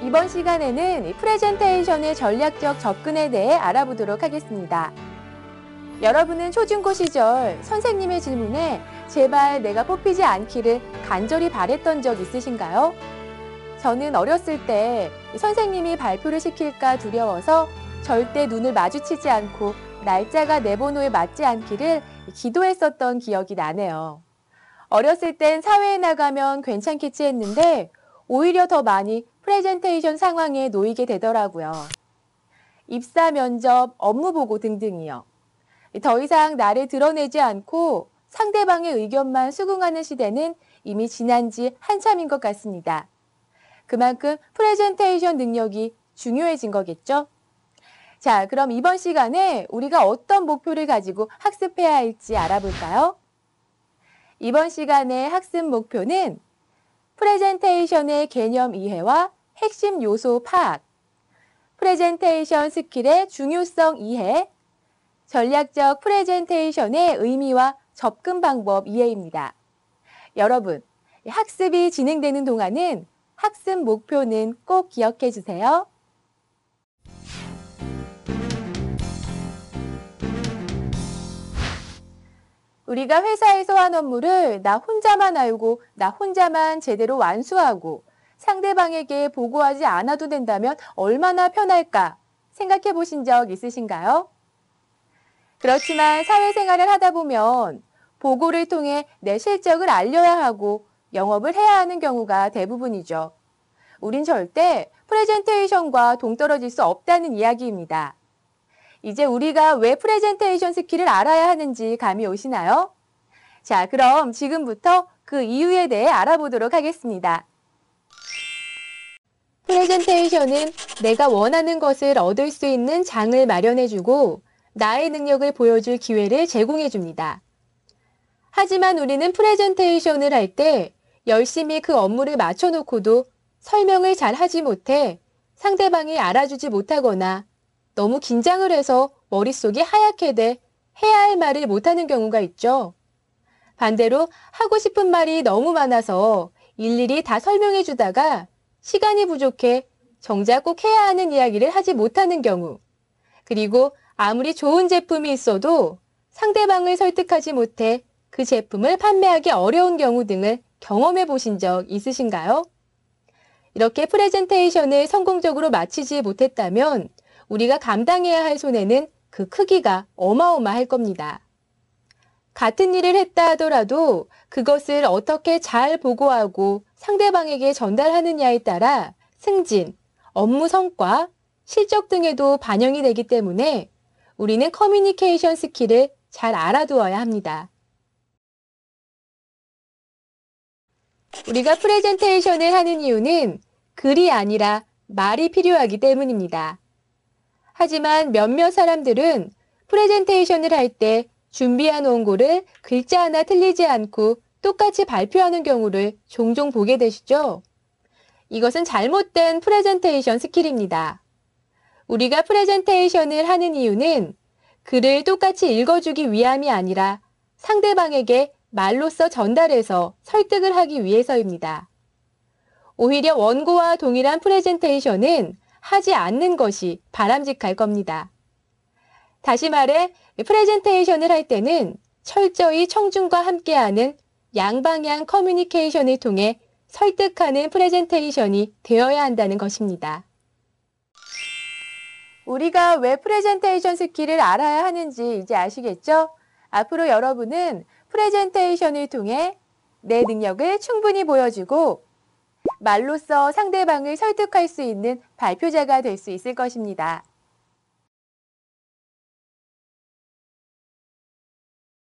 이번 시간에는 프레젠테이션의 전략적 접근에 대해 알아보도록 하겠습니다. 여러분은 초중고 시절 선생님의 질문에 제발 내가 뽑히지 않기를 간절히 바랬던 적 있으신가요? 저는 어렸을 때 선생님이 발표를 시킬까 두려워서 절대 눈을 마주치지 않고 날짜가 내 번호에 맞지 않기를 기도했었던 기억이 나네요. 어렸을 땐 사회에 나가면 괜찮겠지 했는데 오히려 더 많이 프레젠테이션 상황에 놓이게 되더라고요. 입사 면접, 업무 보고 등등이요. 더 이상 나를 드러내지 않고 상대방의 의견만 수긍하는 시대는 이미 지난 지 한참인 것 같습니다. 그만큼 프레젠테이션 능력이 중요해진 거겠죠? 자, 그럼 이번 시간에 우리가 어떤 목표를 가지고 학습해야 할지 알아볼까요? 이번 시간의 학습 목표는 프레젠테이션의 개념 이해와 핵심 요소 파악, 프레젠테이션 스킬의 중요성 이해, 전략적 프레젠테이션의 의미와 접근 방법 이해입니다. 여러분, 학습이 진행되는 동안은 학습 목표는 꼭 기억해 주세요. 우리가 회사에서 한 업무를 나 혼자만 알고 나 혼자만 제대로 완수하고 상대방에게 보고하지 않아도 된다면 얼마나 편할까 생각해 보신 적 있으신가요? 그렇지만 사회생활을 하다 보면 보고를 통해 내 실적을 알려야 하고 영업을 해야 하는 경우가 대부분이죠. 우린 절대 프레젠테이션과 동떨어질 수 없다는 이야기입니다. 이제 우리가 왜 프레젠테이션 스킬을 알아야 하는지 감이 오시나요? 자, 그럼 지금부터 그 이유에 대해 알아보도록 하겠습니다. 프레젠테이션은 내가 원하는 것을 얻을 수 있는 장을 마련해주고 나의 능력을 보여줄 기회를 제공해줍니다. 하지만 우리는 프레젠테이션을 할 때 열심히 그 업무를 맞춰놓고도 설명을 잘 하지 못해 상대방이 알아주지 못하거나 너무 긴장을 해서 머릿속이 하얗게 돼 해야 할 말을 못하는 경우가 있죠. 반대로 하고 싶은 말이 너무 많아서 일일이 다 설명해 주다가 시간이 부족해 정작 꼭 해야 하는 이야기를 하지 못하는 경우, 그리고 아무리 좋은 제품이 있어도 상대방을 설득하지 못해 그 제품을 판매하기 어려운 경우 등을 경험해 보신 적 있으신가요? 이렇게 프레젠테이션을 성공적으로 마치지 못했다면 우리가 감당해야 할 손해는 그 크기가 어마어마할 겁니다. 같은 일을 했다 하더라도 그것을 어떻게 잘 보고하고 상대방에게 전달하느냐에 따라 승진, 업무 성과, 실적 등에도 반영이 되기 때문에 우리는 커뮤니케이션 스킬을 잘 알아두어야 합니다. 우리가 프레젠테이션을 하는 이유는 글이 아니라 말이 필요하기 때문입니다. 하지만 몇몇 사람들은 프레젠테이션을 할 때 준비한 원고를 글자 하나 틀리지 않고 똑같이 발표하는 경우를 종종 보게 되시죠? 이것은 잘못된 프레젠테이션 스킬입니다. 우리가 프레젠테이션을 하는 이유는 글을 똑같이 읽어주기 위함이 아니라 상대방에게 말로써 전달해서 설득을 하기 위해서입니다. 오히려 원고와 동일한 프레젠테이션은 하지 않는 것이 바람직할 겁니다. 다시 말해 프레젠테이션을 할 때는 철저히 청중과 함께하는 양방향 커뮤니케이션을 통해 설득하는 프레젠테이션이 되어야 한다는 것입니다. 우리가 왜 프레젠테이션 스킬을 알아야 하는지 이제 아시겠죠? 앞으로 여러분은 프레젠테이션을 통해 내 능력을 충분히 보여주고 말로써 상대방을 설득할 수 있는 발표자가 될 수 있을 것입니다.